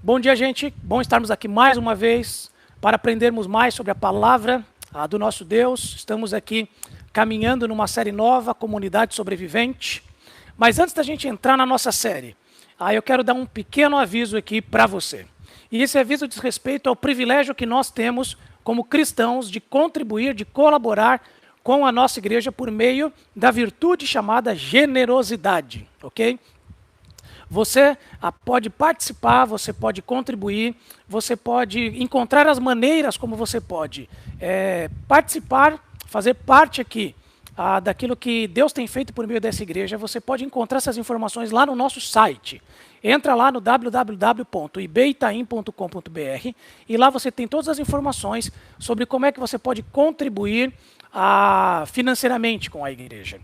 Bom dia, gente. Bom estarmos aqui mais uma vez para aprendermos mais sobre a palavra do nosso Deus. Estamos aqui caminhando numa série nova, Comunidade Sobrevivente. Mas antes da gente entrar na nossa série, eu quero dar um pequeno aviso aqui para você. E esse aviso diz respeito ao privilégio que nós temos como cristãos de contribuir, de colaborar com a nossa igreja por meio da virtude chamada generosidade, ok? Você pode participar, você pode contribuir, você pode encontrar as maneiras como você pode participar, fazer parte aqui daquilo que Deus tem feito por meio dessa igreja. Você pode encontrar essas informações lá no nosso site. Entra lá no www.ibeitain.com.br e lá você tem todas as informações sobre como é que você pode contribuir financeiramente com a igreja.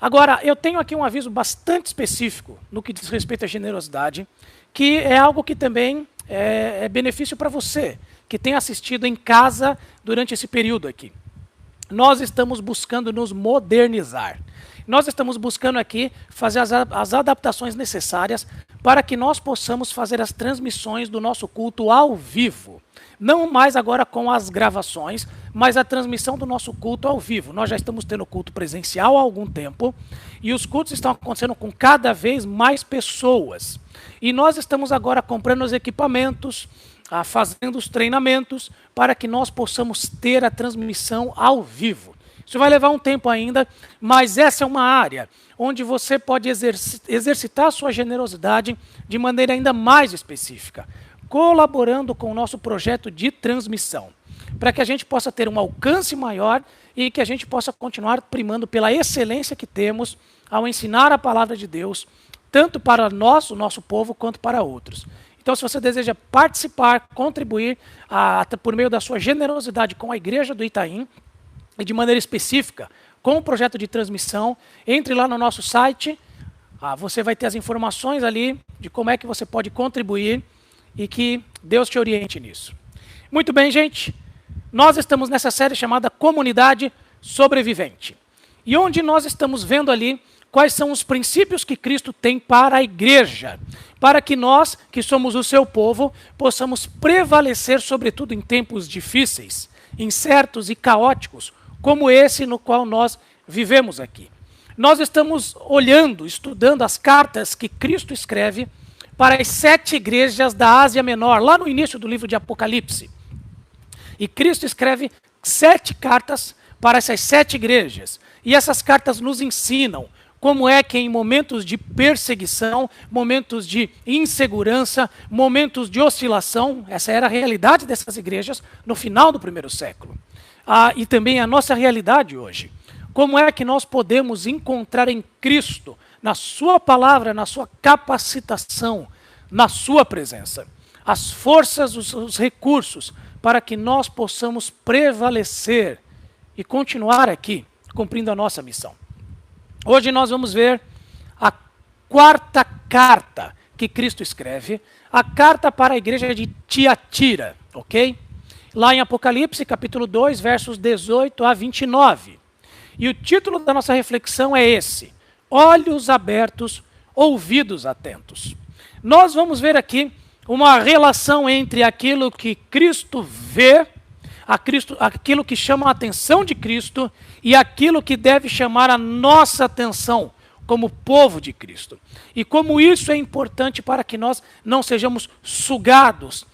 Agora, eu tenho aqui um aviso bastante específico no que diz respeito à generosidade, que é algo que também é benefício para você, que tem assistido em casa durante esse período aqui. Nós estamos buscando nos modernizar. Nós estamos buscando aqui fazer as adaptações necessárias para que nós possamos fazer as transmissões do nosso culto ao vivo. Não mais agora com as gravações, mas a transmissão do nosso culto ao vivo. Nós já estamos tendo culto presencial há algum tempo e os cultos estão acontecendo com cada vez mais pessoas. E nós estamos agora comprando os equipamentos, fazendo os treinamentos para que nós possamos ter a transmissão ao vivo. Isso vai levar um tempo ainda, mas essa é uma área onde você pode exercitar a sua generosidade de maneira ainda mais específica, colaborando com o nosso projeto de transmissão, para que a gente possa ter um alcance maior e que a gente possa continuar primando pela excelência que temos ao ensinar a palavra de Deus, tanto para nós, o nosso povo, quanto para outros. Então, se você deseja participar, contribuir por meio da sua generosidade com a Igreja do Itaim, e de maneira específica, com o projeto de transmissão, entre lá no nosso site, você vai ter as informações ali de como é que você pode contribuir e que Deus te oriente nisso. Muito bem, gente. Nós estamos nessa série chamada Comunidade Sobrevivente. E onde nós estamos vendo ali quais são os princípios que Cristo tem para a igreja, para que nós, que somos o seu povo, possamos prevalecer, sobretudo em tempos difíceis, incertos e caóticos, como esse no qual nós vivemos aqui. Nós estamos olhando, estudando as cartas que Cristo escreve para as 7 igrejas da Ásia Menor, lá no início do livro de Apocalipse. E Cristo escreve 7 cartas para essas 7 igrejas. E essas cartas nos ensinam como é que em momentos de perseguição, momentos de insegurança, momentos de oscilação, essa era a realidade dessas igrejas no final do primeiro século. E também a nossa realidade hoje. Como é que nós podemos encontrar em Cristo, na sua palavra, na sua capacitação, na sua presença, as forças, os recursos, para que nós possamos prevalecer e continuar aqui, cumprindo a nossa missão. Hoje nós vamos ver a 4ª carta que Cristo escreve, a carta para a igreja de Tiatira, ok? Lá em Apocalipse, capítulo 2, versos 18 a 29. E o título da nossa reflexão é esse: Olhos abertos, ouvidos atentos. Nós vamos ver aqui uma relação entre aquilo que Cristo vê, aquilo que chama a atenção de Cristo e aquilo que deve chamar a nossa atenção como povo de Cristo. E como isso é importante para que nós não sejamos sugados,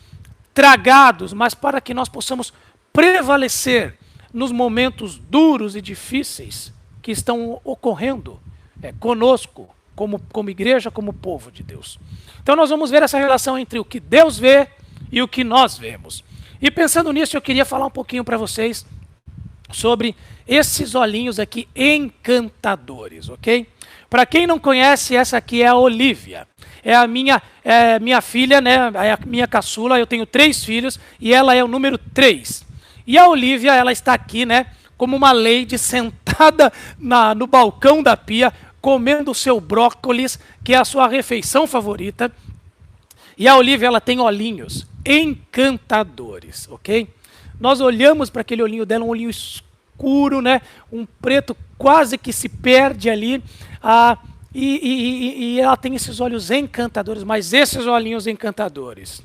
tragados, mas para que nós possamos prevalecer nos momentos duros e difíceis que estão ocorrendo conosco, como igreja, como povo de Deus. Então nós vamos ver essa relação entre o que Deus vê e o que nós vemos. E pensando nisso, eu queria falar um pouquinho para vocês sobre esses olhinhos aqui encantadores, ok? Para quem não conhece, essa aqui é a Olivia. É a minha filha, né? É a minha caçula. Eu tenho 3 filhos e ela é o número 3. E a Olivia, ela está aqui, né? Como uma lady sentada no balcão da pia, comendo o seu brócolis, que é a sua refeição favorita. E a Olivia, ela tem olhinhos encantadores, ok? Nós olhamos para aquele olhinho dela, um olhinho escuro, né? Um preto quase que se perde ali. E ela tem esses olhos encantadores, mas esses olhinhos encantadores,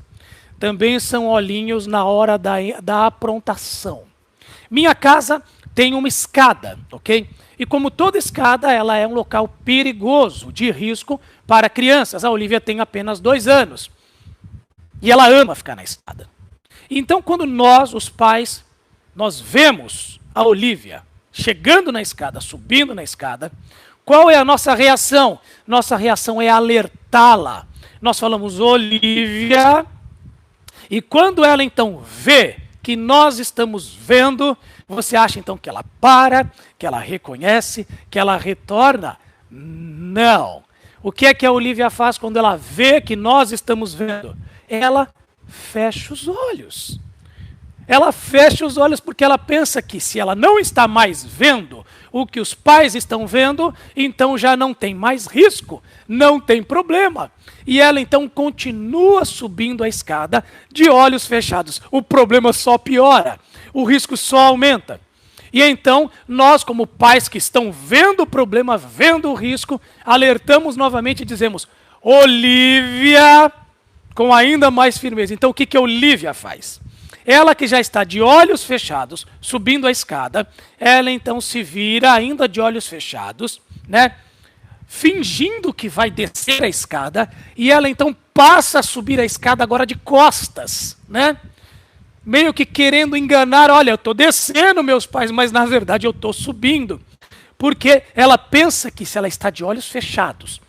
também são olhinhos na hora da aprontação. Minha casa tem uma escada, ok? E como toda escada, ela é um local perigoso, de risco para crianças. A Olivia tem apenas 2 anos. E ela ama ficar na escada. Então, quando nós, os pais, nós vemos a Olivia chegando na escada, subindo na escada, qual é a nossa reação? Nossa reação é alertá-la. Nós falamos, Olivia, e quando ela então vê que nós estamos vendo, você acha então que ela para, que ela reconhece, que ela retorna? Não. O que é que a Olivia faz quando ela vê que nós estamos vendo? Ela fecha os olhos. Ela fecha os olhos porque ela pensa que se ela não está mais vendo o que os pais estão vendo, então já não tem mais risco, não tem problema. E ela então continua subindo a escada de olhos fechados. O problema só piora, o risco só aumenta. E então, nós como pais que estão vendo o problema, vendo o risco, alertamos novamente e dizemos, Olivia, com ainda mais firmeza. Então, o que a Olivia faz? Ela que já está de olhos fechados, subindo a escada, ela então se vira ainda de olhos fechados, né? Fingindo que vai descer a escada, e ela então passa a subir a escada agora de costas, né? Meio que querendo enganar, olha, eu estou descendo, meus pais, mas na verdade eu estou subindo. Porque ela pensa que se ela está de olhos fechados,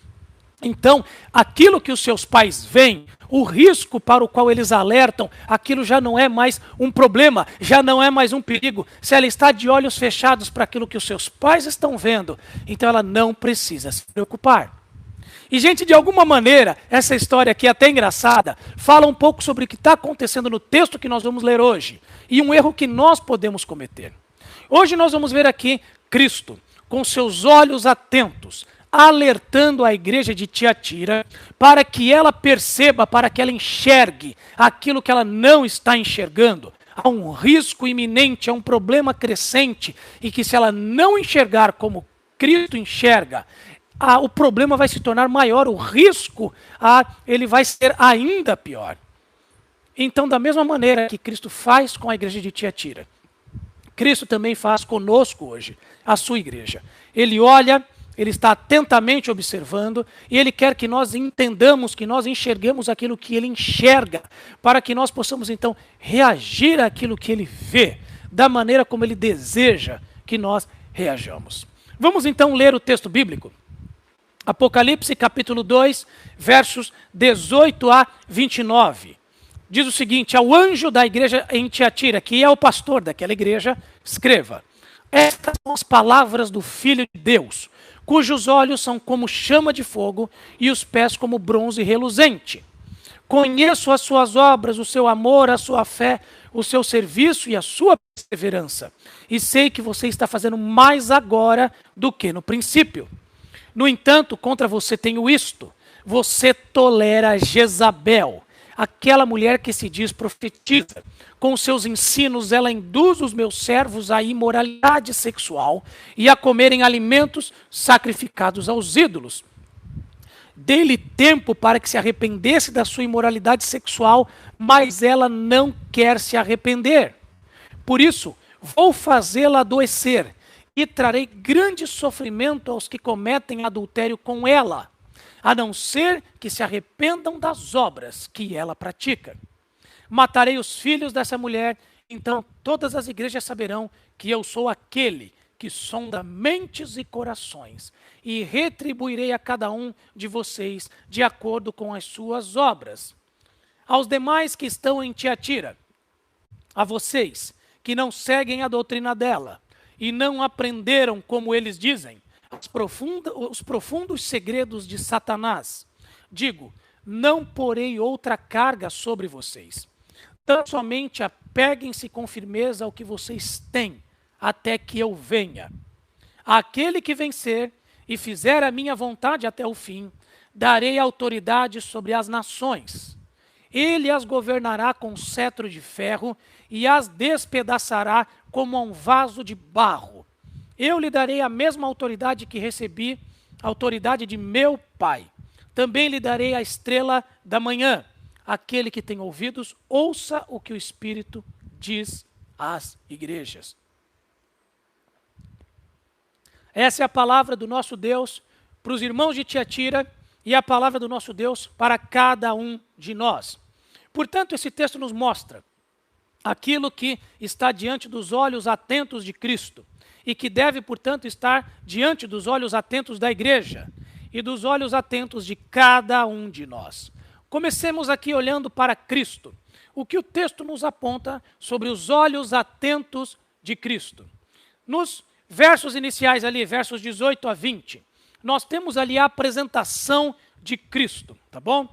então aquilo que os seus pais veem, o risco para o qual eles alertam, aquilo já não é mais um problema, já não é mais um perigo. Se ela está de olhos fechados para aquilo que os seus pais estão vendo, então ela não precisa se preocupar. E, gente, de alguma maneira, essa história aqui é até engraçada, fala um pouco sobre o que está acontecendo no texto que nós vamos ler hoje, e um erro que nós podemos cometer. Hoje nós vamos ver aqui Cristo, com seus olhos atentos, alertando a igreja de Tiatira para que ela perceba, para que ela enxergue aquilo que ela não está enxergando. Há um risco iminente, há um problema crescente, e que se ela não enxergar como Cristo enxerga, o problema vai se tornar maior, o risco ele vai ser ainda pior. Então, da mesma maneira que Cristo faz com a igreja de Tiatira, Cristo também faz conosco hoje, a sua igreja. Ele olha, ele está atentamente observando, e ele quer que nós entendamos, que nós enxerguemos aquilo que ele enxerga, para que nós possamos então reagir àquilo que ele vê, da maneira como ele deseja que nós reajamos. Vamos então ler o texto bíblico. Apocalipse capítulo 2, versos 18 a 29. Diz o seguinte, ao anjo da igreja em Tiatira, que é o pastor daquela igreja, escreva, estas são as palavras do Filho de Deus, cujos olhos são como chama de fogo e os pés como bronze reluzente. Conheço as suas obras, o seu amor, a sua fé, o seu serviço e a sua perseverança. E sei que você está fazendo mais agora do que no princípio. No entanto, contra você tenho isto, você tolera Jezabel, aquela mulher que se diz profetiza. Com seus ensinos ela induz os meus servos à imoralidade sexual e a comerem alimentos sacrificados aos ídolos. Dei-lhe tempo para que se arrependesse da sua imoralidade sexual, mas ela não quer se arrepender. Por isso, vou fazê-la adoecer e trarei grande sofrimento aos que cometem adultério com ela, a não ser que se arrependam das obras que ela pratica. Matarei os filhos dessa mulher, então todas as igrejas saberão que eu sou aquele que sonda mentes e corações, e retribuirei a cada um de vocês de acordo com as suas obras. Aos demais que estão em Tiatira, a vocês que não seguem a doutrina dela, e não aprenderam, como eles dizem, os profundos segredos de Satanás. Digo, não porei outra carga sobre vocês. Tão somente apeguem-se com firmeza ao que vocês têm, até que eu venha. Aquele que vencer e fizer a minha vontade até o fim, darei autoridade sobre as nações. Ele as governará com cetro de ferro e as despedaçará como a um vaso de barro. Eu lhe darei a mesma autoridade que recebi, a autoridade de meu Pai. Também lhe darei a estrela da manhã. aquele que tem ouvidos, ouça o que o Espírito diz às igrejas. Essa é a palavra do nosso Deus para os irmãos de Tiatira e a palavra do nosso Deus para cada um de nós. Portanto, esse texto nos mostra aquilo que está diante dos olhos atentos de Cristo e que deve, portanto, estar diante dos olhos atentos da igreja e dos olhos atentos de cada um de nós. Comecemos aqui olhando para Cristo. O que o texto nos aponta sobre os olhos atentos de Cristo? Nos versos iniciais ali, versos 18 a 20, nós temos ali a apresentação de Cristo, tá bom?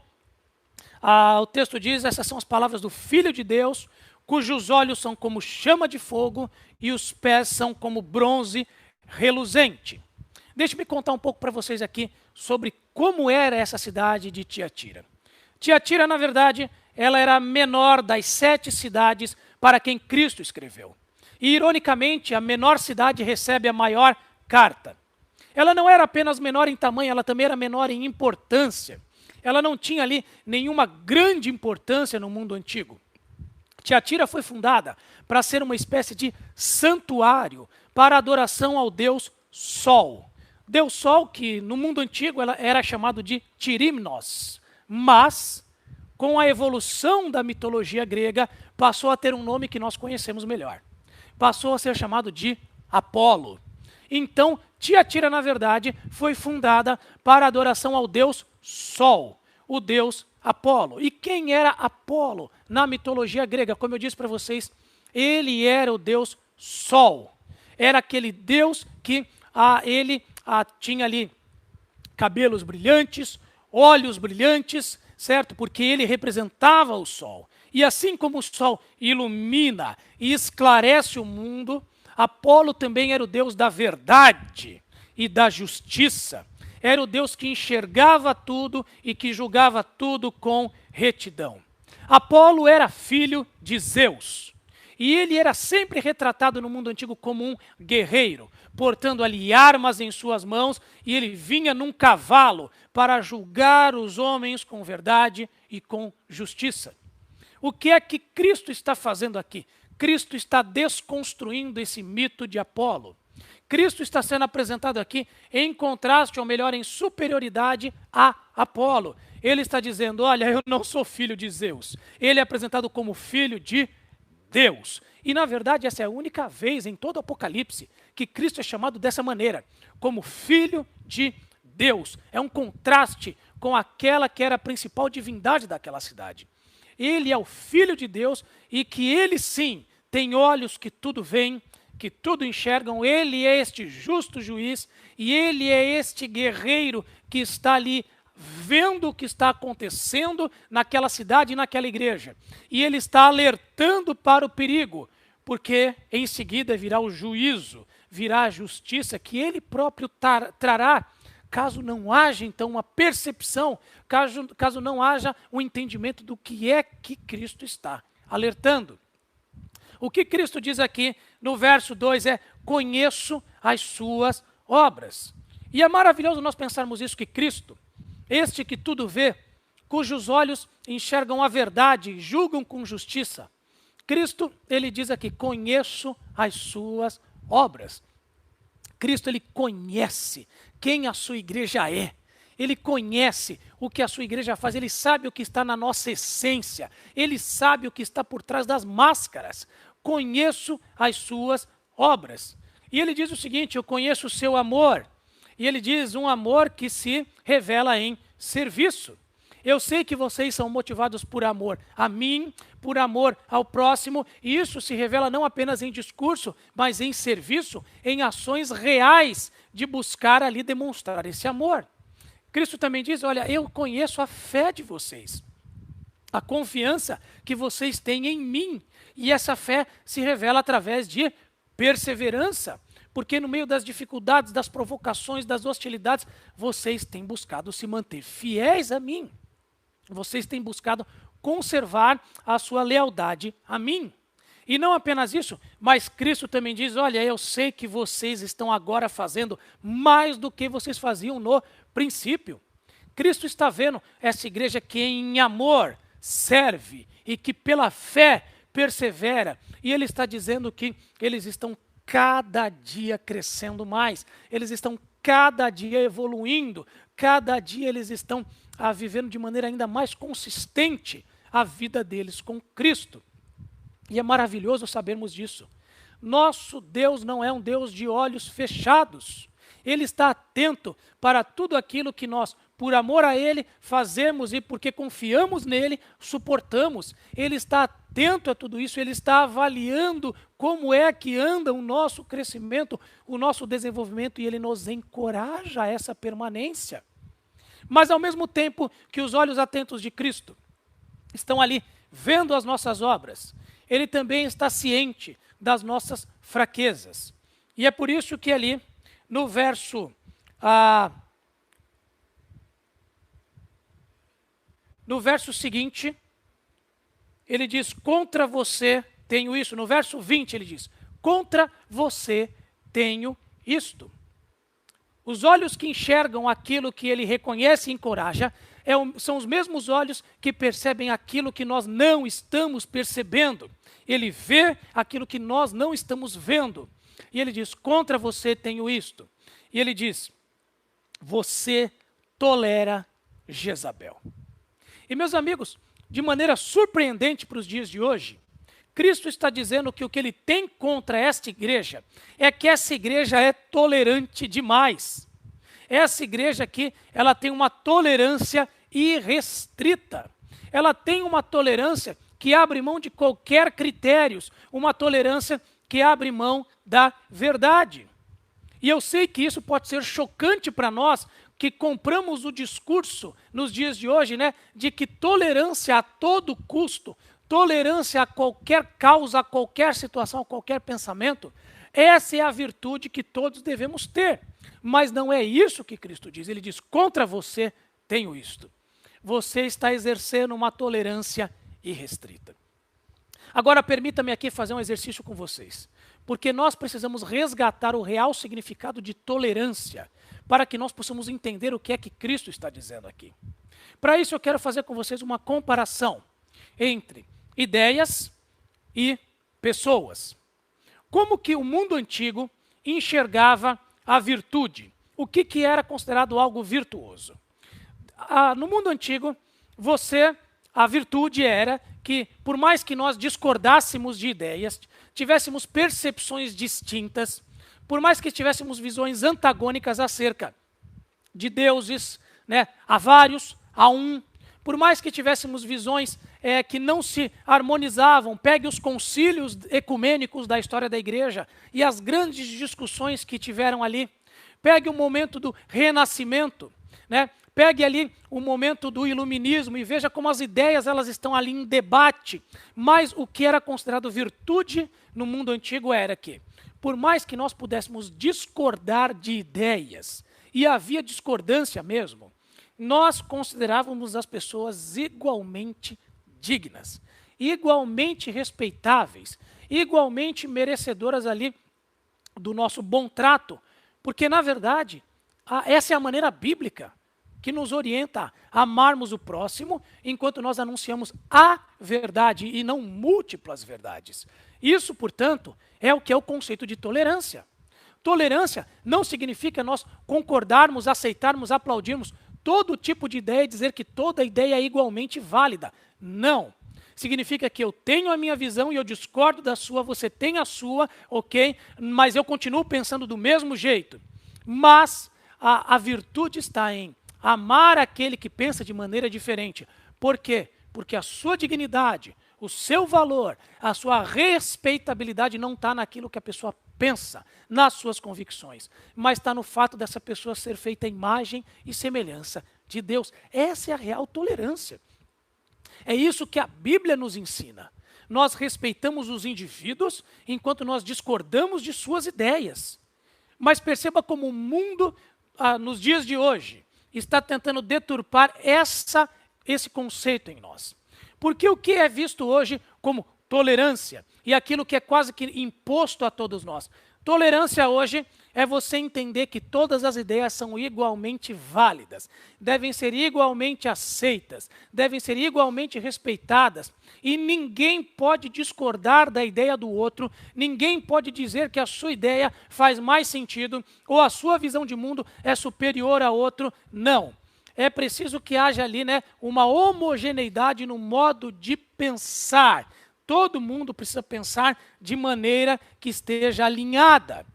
O texto diz, essas são as palavras do Filho de Deus, cujos olhos são como chama de fogo e os pés são como bronze reluzente. Deixe-me contar um pouco para vocês aqui sobre como era essa cidade de Tiatira. Tiatira, na verdade, ela era a menor das 7 cidades para quem Cristo escreveu. E, ironicamente, a menor cidade recebe a maior carta. Ela não era apenas menor em tamanho, ela também era menor em importância. Ela não tinha ali nenhuma grande importância no mundo antigo. Tiatira foi fundada para ser uma espécie de santuário para adoração ao Deus Sol. Deus Sol, que no mundo antigo era chamado de Tirimnos, mas com a evolução da mitologia grega passou a ter um nome que nós conhecemos melhor. Passou a ser chamado de Apolo. Então, Tiatira, na verdade, foi fundada para adoração ao Deus Sol, o Deus Apolo. E quem era Apolo na mitologia grega? Como eu disse para vocês, ele era o Deus Sol. Era aquele Deus que ele tinha ali cabelos brilhantes, olhos brilhantes, certo? Porque ele representava o Sol. E assim como o Sol ilumina e esclarece o mundo, Apolo também era o Deus da verdade e da justiça. Era o Deus que enxergava tudo e que julgava tudo com retidão. Apolo era filho de Zeus. E ele era sempre retratado no mundo antigo como um guerreiro, portando ali armas em suas mãos, e ele vinha num cavalo para julgar os homens com verdade e com justiça. O que é que Cristo está fazendo aqui? Cristo está desconstruindo esse mito de Apolo. Cristo está sendo apresentado aqui em contraste, ou melhor, em superioridade a Apolo. Ele está dizendo, olha, eu não sou filho de Zeus. Ele é apresentado como filho de Deus. E, na verdade, essa é a única vez em todo o Apocalipse que Cristo é chamado dessa maneira, como filho de Deus. É um contraste com aquela que era a principal divindade daquela cidade. Ele é o Filho de Deus e que ele sim tem olhos que tudo veem, que tudo enxergam. Ele é este justo juiz e ele é este guerreiro que está ali vendo o que está acontecendo naquela cidade e naquela igreja. E ele está alertando para o perigo, porque em seguida virá o juízo, virá a justiça que ele próprio trará, caso não haja, então, uma percepção, caso não haja um entendimento do que é que Cristo está alertando. O que Cristo diz aqui no verso 2 é, conheço as suas obras. E é maravilhoso nós pensarmos isso, que Cristo, este que tudo vê, cujos olhos enxergam a verdade e julgam com justiça, Cristo, ele diz aqui, conheço as suas obras. Cristo, ele conhece quem a sua igreja é. Ele conhece o que a sua igreja faz, ele sabe o que está na nossa essência, ele sabe o que está por trás das máscaras. Conheço as suas obras. E ele diz o seguinte, eu conheço o seu amor. E ele diz um amor que se revela em serviço. Eu sei que vocês são motivados por amor a mim, por amor ao próximo, e isso se revela não apenas em discurso, mas em serviço, em ações reais de buscar ali demonstrar esse amor. Cristo também diz, olha, eu conheço a fé de vocês, a confiança que vocês têm em mim, e essa fé se revela através de perseverança, porque no meio das dificuldades, das provocações, das hostilidades, vocês têm buscado se manter fiéis a mim. Vocês têm buscado conservar a sua lealdade a mim. E não apenas isso, mas Cristo também diz, olha, eu sei que vocês estão agora fazendo mais do que vocês faziam no princípio. Cristo está vendo essa igreja que em amor serve e que pela fé persevera. E ele está dizendo que eles estão cada dia crescendo mais, eles estão cada dia evoluindo, cada dia eles estão vivendo de maneira ainda mais consistente a vida deles com Cristo. E é maravilhoso sabermos disso. Nosso Deus não é um Deus de olhos fechados. Ele está atento para tudo aquilo que nós, por amor a Ele, fazemos e porque confiamos nele, suportamos. Ele está atento a tudo isso, Ele está avaliando como é que anda o nosso crescimento, o nosso desenvolvimento, e Ele nos encoraja a essa permanência. Mas ao mesmo tempo que os olhos atentos de Cristo estão ali vendo as nossas obras, Ele também está ciente das nossas fraquezas. E é por isso que ali no verso seguinte, ele diz, contra você tenho isso. No verso 20 ele diz, contra você tenho isto. Os olhos que enxergam aquilo que ele reconhece e encoraja, são os mesmos olhos que percebem aquilo que nós não estamos percebendo. Ele vê aquilo que nós não estamos vendo. E ele diz, contra você tenho isto. E ele diz, você tolera Jezabel. E meus amigos, de maneira surpreendente para os dias de hoje, Cristo está dizendo que o que ele tem contra esta igreja é que essa igreja é tolerante demais. Essa igreja aqui, ela tem uma tolerância irrestrita. Ela tem uma tolerância que abre mão de qualquer critérios, uma tolerância que abre mão da verdade. E eu sei que isso pode ser chocante para nós, que compramos o discurso nos dias de hoje, né, de que tolerância a todo custo, tolerância a qualquer causa, a qualquer situação, a qualquer pensamento, essa é a virtude que todos devemos ter. Mas não é isso que Cristo diz. Ele diz, contra você tenho isto. Você está exercendo uma tolerância irrestrita. Agora, permita-me aqui fazer um exercício com vocês, porque nós precisamos resgatar o real significado de tolerância, para que nós possamos entender o que é que Cristo está dizendo aqui. Para isso, eu quero fazer com vocês uma comparação entre ideias e pessoas. Como que o mundo antigo enxergava a virtude? O que era considerado algo virtuoso? No mundo antigo, a virtude era que, por mais que nós discordássemos de ideias, tivéssemos percepções distintas, por mais que tivéssemos visões antagônicas acerca de deuses, né, há vários, há um, por mais que tivéssemos visões que não se harmonizavam, pegue os concílios ecumênicos da história da igreja e as grandes discussões que tiveram ali, pegue o momento do renascimento, né, pegue ali o momento do iluminismo e veja como as ideias elas estão ali em debate, mas o que era considerado virtude no mundo antigo era que, por mais que nós pudéssemos discordar de ideias, e havia discordância mesmo, nós considerávamos as pessoas igualmente dignas, igualmente respeitáveis, igualmente merecedoras ali do nosso bom trato, porque, na verdade, essa é a maneira bíblica que nos orienta a amarmos o próximo, enquanto nós anunciamos a verdade e não múltiplas verdades. Isso, portanto, é o que é o conceito de tolerância. Tolerância não significa nós concordarmos, aceitarmos, aplaudirmos todo tipo de ideia e dizer que toda ideia é igualmente válida. Não. Significa que eu tenho a minha visão e eu discordo da sua, você tem a sua, ok? Mas eu continuo pensando do mesmo jeito. Mas a virtude está em amar aquele que pensa de maneira diferente. Por quê? Porque a sua dignidade, o seu valor, a sua respeitabilidade não está naquilo que a pessoa pensa, nas suas convicções, mas está no fato dessa pessoa ser feita à imagem e semelhança de Deus. Essa é a real tolerância. É isso que a Bíblia nos ensina. Nós respeitamos os indivíduos enquanto nós discordamos de suas ideias. Mas perceba como o mundo, nos dias de hoje, está tentando deturpar esse conceito em nós. Porque o que é visto hoje como tolerância e aquilo que é quase que imposto a todos nós? Tolerância hoje é você entender que todas as ideias são igualmente válidas, devem ser igualmente aceitas, devem ser igualmente respeitadas, e ninguém pode discordar da ideia do outro, ninguém pode dizer que a sua ideia faz mais sentido ou a sua visão de mundo é superior a outro. Não. É preciso que haja ali, uma homogeneidade no modo de pensar. Todo mundo precisa pensar de maneira que esteja alinhada.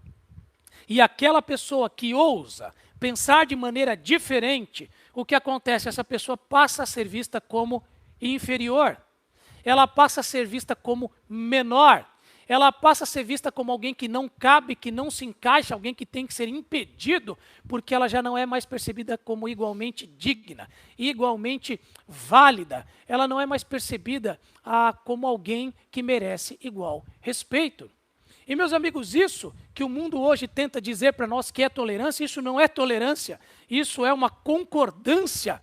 E aquela pessoa que ousa pensar de maneira diferente, o que acontece? Essa pessoa passa a ser vista como inferior. Ela passa a ser vista como menor. Ela passa a ser vista como alguém que não cabe, que não se encaixa, alguém que tem que ser impedido, porque ela já não é mais percebida como igualmente digna, igualmente válida. Ela não é mais percebida como alguém que merece igual respeito. E, meus amigos, isso que o mundo hoje tenta dizer para nós que é tolerância, isso não é tolerância, isso é uma concordância,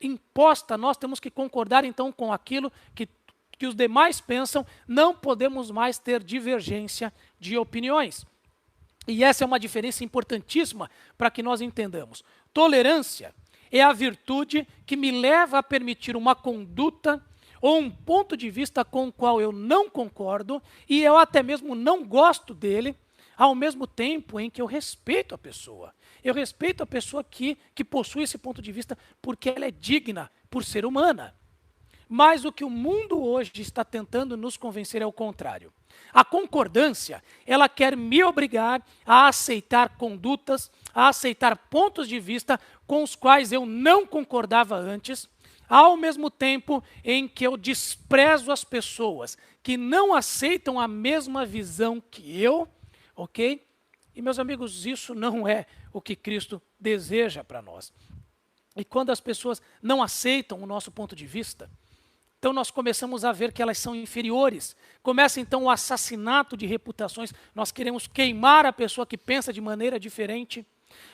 imposta. Nós temos que concordar, então, com aquilo que os demais pensam, não podemos mais ter divergência de opiniões. E essa é uma diferença importantíssima para que nós entendamos. Tolerância é a virtude que me leva a permitir uma conduta ou um ponto de vista com o qual eu não concordo e eu até mesmo não gosto dele, ao mesmo tempo em que eu respeito a pessoa. Eu respeito a pessoa que possui esse ponto de vista porque ela é digna por ser humana. Mas o que o mundo hoje está tentando nos convencer é o contrário. A concordância, ela quer me obrigar a aceitar condutas, a aceitar pontos de vista com os quais eu não concordava antes, ao mesmo tempo em que eu desprezo as pessoas que não aceitam a mesma visão que eu, ok? E, meus amigos, isso não é o que Cristo deseja para nós. E quando as pessoas não aceitam o nosso ponto de vista, então nós começamos a ver que elas são inferiores. Começa então o assassinato de reputações, nós queremos queimar a pessoa que pensa de maneira diferente.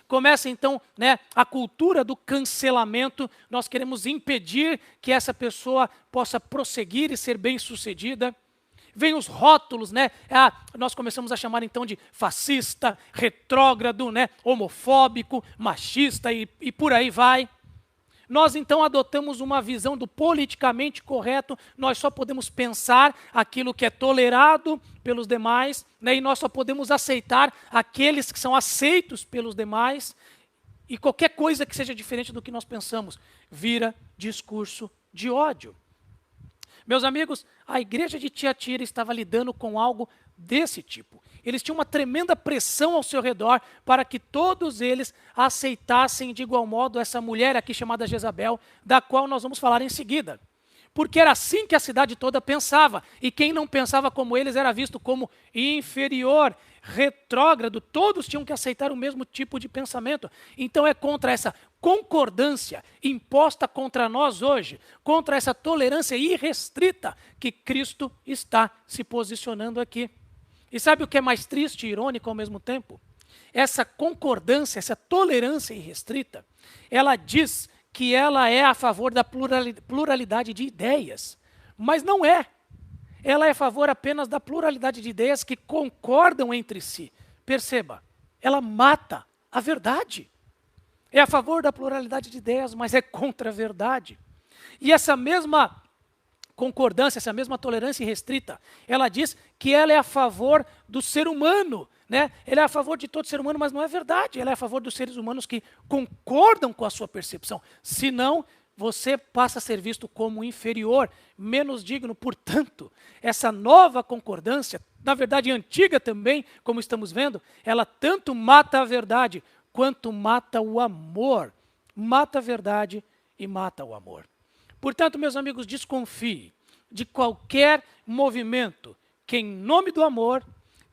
Começa então a cultura do cancelamento, nós queremos impedir que essa pessoa possa prosseguir e ser bem-sucedida. Vem os rótulos, nós começamos a chamar então de fascista, retrógrado, homofóbico, machista e por aí vai. Nós então adotamos uma visão do politicamente correto, nós só podemos pensar aquilo que é tolerado pelos demais, e nós só podemos aceitar aqueles que são aceitos pelos demais, e qualquer coisa que seja diferente do que nós pensamos vira discurso de ódio. Meus amigos, a igreja de Tiatira estava lidando com algo desse tipo. Eles tinham uma tremenda pressão ao seu redor para que todos eles aceitassem de igual modo essa mulher aqui chamada Jezabel, da qual nós vamos falar em seguida. Porque era assim que a cidade toda pensava, e quem não pensava como eles era visto como inferior, retrógrado, todos tinham que aceitar o mesmo tipo de pensamento. Então é contra essa concordância imposta contra nós hoje, contra essa tolerância irrestrita que Cristo está se posicionando aqui. E sabe o que é mais triste e irônico ao mesmo tempo? Essa concordância, essa tolerância irrestrita, ela diz que ela é a favor da pluralidade de ideias, mas não é. Ela é a favor apenas da pluralidade de ideias que concordam entre si. Perceba, ela mata a verdade. É a favor da pluralidade de ideias, mas é contra a verdade. E essa mesma concordância, essa mesma tolerância irrestrita, ela diz que ela é a favor do ser humano, Ela é a favor de todo ser humano, mas não é verdade. Ela é a favor dos seres humanos que concordam com a sua percepção. Senão, você passa a ser visto como inferior, menos digno. Portanto, essa nova concordância, na verdade antiga também, como estamos vendo, ela tanto mata a verdade, quanto mata o amor. Mata a verdade e mata o amor. Portanto, meus amigos, desconfie de qualquer movimento que, em nome do amor,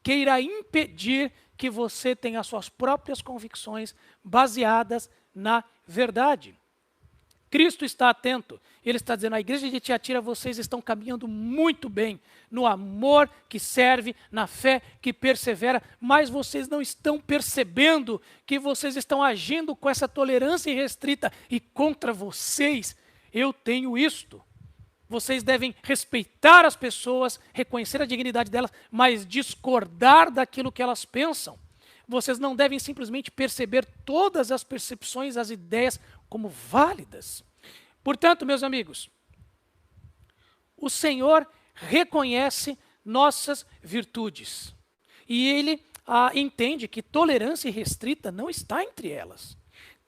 queira impedir que você tenha suas próprias convicções baseadas na verdade. Cristo está atento, ele está dizendo, a igreja de Tiatira, vocês estão caminhando muito bem, no amor que serve, na fé que persevera, mas vocês não estão percebendo que vocês estão agindo com essa tolerância irrestrita e contra vocês eu tenho isto. Vocês devem respeitar as pessoas, reconhecer a dignidade delas, mas discordar daquilo que elas pensam. vocês não devem simplesmente perceber todas as percepções, as ideias como válidas. Portanto, meus amigos, o Senhor reconhece nossas virtudes. E Ele entende que tolerância irrestrita não está entre elas.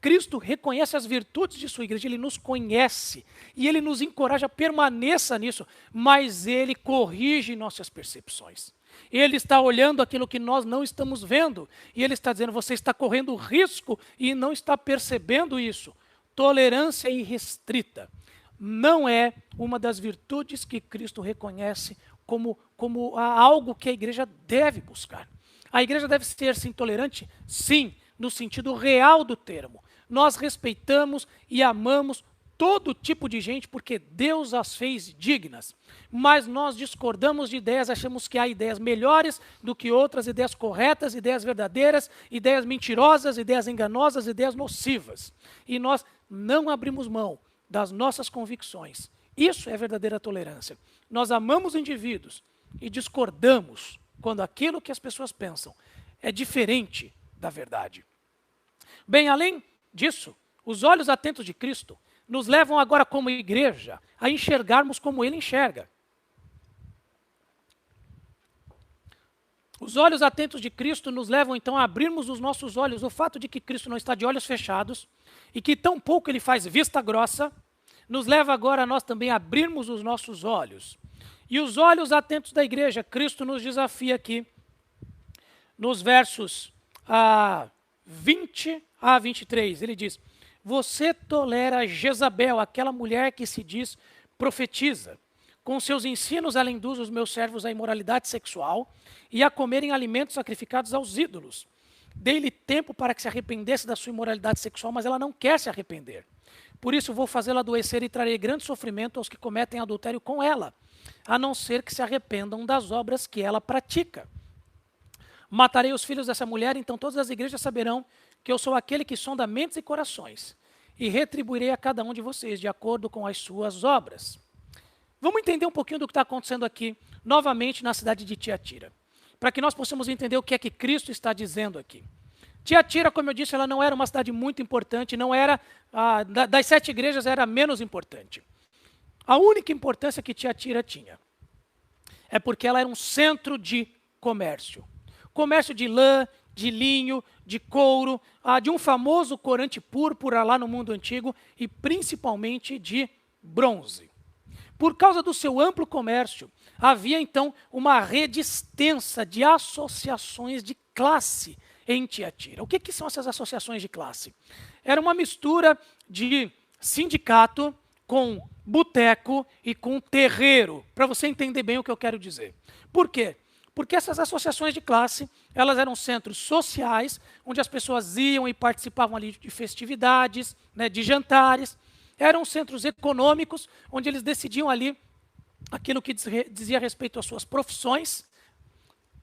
Cristo reconhece as virtudes de sua igreja, Ele nos conhece e Ele nos encoraja, permaneça nisso, mas Ele corrige nossas percepções. Ele está olhando aquilo que nós não estamos vendo e Ele está dizendo, você está correndo risco e não está percebendo isso. Tolerância irrestrita não é uma das virtudes que Cristo reconhece como algo que a igreja deve buscar. A igreja deve ser sim tolerante? Sim, no sentido real do termo. Nós respeitamos e amamos todo tipo de gente porque Deus as fez dignas. Mas nós discordamos de ideias, achamos que há ideias melhores do que outras, ideias corretas, ideias verdadeiras, ideias mentirosas, ideias enganosas, ideias nocivas. E nós não abrimos mão das nossas convicções. Isso é verdadeira tolerância. Nós amamos indivíduos e discordamos quando aquilo que as pessoas pensam é diferente da verdade. Bem, além disso, os olhos atentos de Cristo nos levam agora como igreja a enxergarmos como Ele enxerga. Os olhos atentos de Cristo nos levam então a abrirmos os nossos olhos. O fato de que Cristo não está de olhos fechados e que tão pouco Ele faz vista grossa, nos leva agora a nós também a abrirmos os nossos olhos. E os olhos atentos da igreja, Cristo nos desafia aqui, nos versos 20 a 23, ele diz, você tolera Jezabel, aquela mulher que se diz profetiza. Com seus ensinos ela induz os meus servos à imoralidade sexual e a comerem alimentos sacrificados aos ídolos. Dei-lhe tempo para que se arrependesse da sua imoralidade sexual, mas ela não quer se arrepender. Por isso vou fazê-la adoecer e trarei grande sofrimento aos que cometem adultério com ela, a não ser que se arrependam das obras que ela pratica. Matarei os filhos dessa mulher, então todas as igrejas saberão que eu sou aquele que sonda mentes e corações, e retribuirei a cada um de vocês de acordo com as suas obras. Vamos entender um pouquinho do que está acontecendo aqui, novamente na cidade de Tiatira, para que nós possamos entender o que é que Cristo está dizendo aqui. Tiatira, como eu disse, ela não era uma cidade muito importante, não era, das 7 igrejas era a menos importante. A única importância que Tiatira tinha é porque ela era um centro de comércio. Comércio de lã, de linho, de couro, de um famoso corante púrpura lá no mundo antigo e principalmente de bronze. Por causa do seu amplo comércio, havia então uma rede extensa de associações de classe em Tiatira. O que são essas associações de classe? Era uma mistura de sindicato com boteco e com terreiro, para você entender bem o que eu quero dizer. Por quê? Porque essas associações de classe, elas eram centros sociais, onde as pessoas iam e participavam ali de festividades, né, de jantares. Eram centros econômicos, onde eles decidiam ali aquilo que dizia respeito às suas profissões,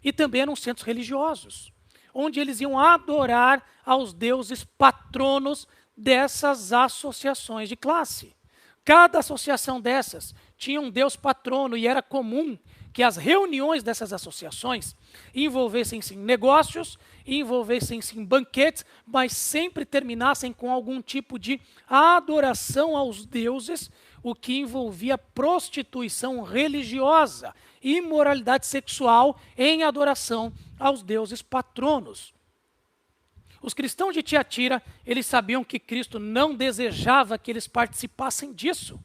e também eram centros religiosos, onde eles iam adorar aos deuses patronos dessas associações de classe. Cada associação dessas tinha um deus patrono e era comum que as reuniões dessas associações envolvessem-se em negócios, envolvessem-se em banquetes, mas sempre terminassem com algum tipo de adoração aos deuses, o que envolvia prostituição religiosa, imoralidade sexual em adoração aos deuses patronos. Os cristãos de Tiatira, eles sabiam que Cristo não desejava que eles participassem disso.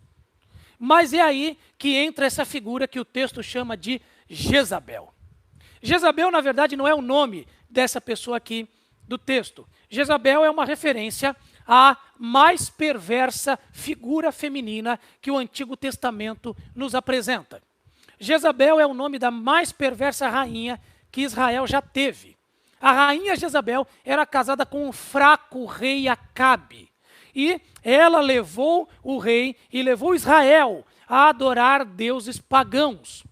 Mas é aí que entra essa figura que o texto chama de Jezabel. Jezabel, na verdade, não é o nome dessa pessoa aqui do texto. Jezabel é uma referência à mais perversa figura feminina que o Antigo Testamento nos apresenta. Jezabel é o nome da mais perversa rainha que Israel já teve. A rainha Jezabel era casada com o fraco rei Acabe. E ela levou o rei e levou Israel a adorar deuses pagãos.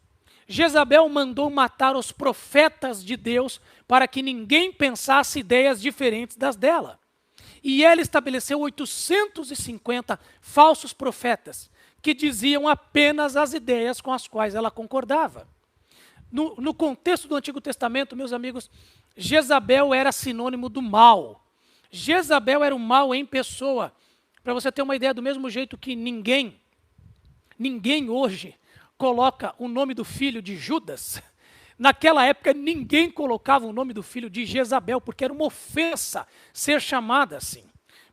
Jezabel mandou matar os profetas de Deus para que ninguém pensasse ideias diferentes das dela. E ela estabeleceu 850 falsos profetas que diziam apenas as ideias com as quais ela concordava. No contexto do Antigo Testamento, meus amigos, Jezabel era sinônimo do mal. Jezabel era o mal em pessoa. Para você ter uma ideia, do mesmo jeito que ninguém hoje coloca o nome do filho de Judas, naquela época ninguém colocava o nome do filho de Jezabel, porque era uma ofensa ser chamada assim.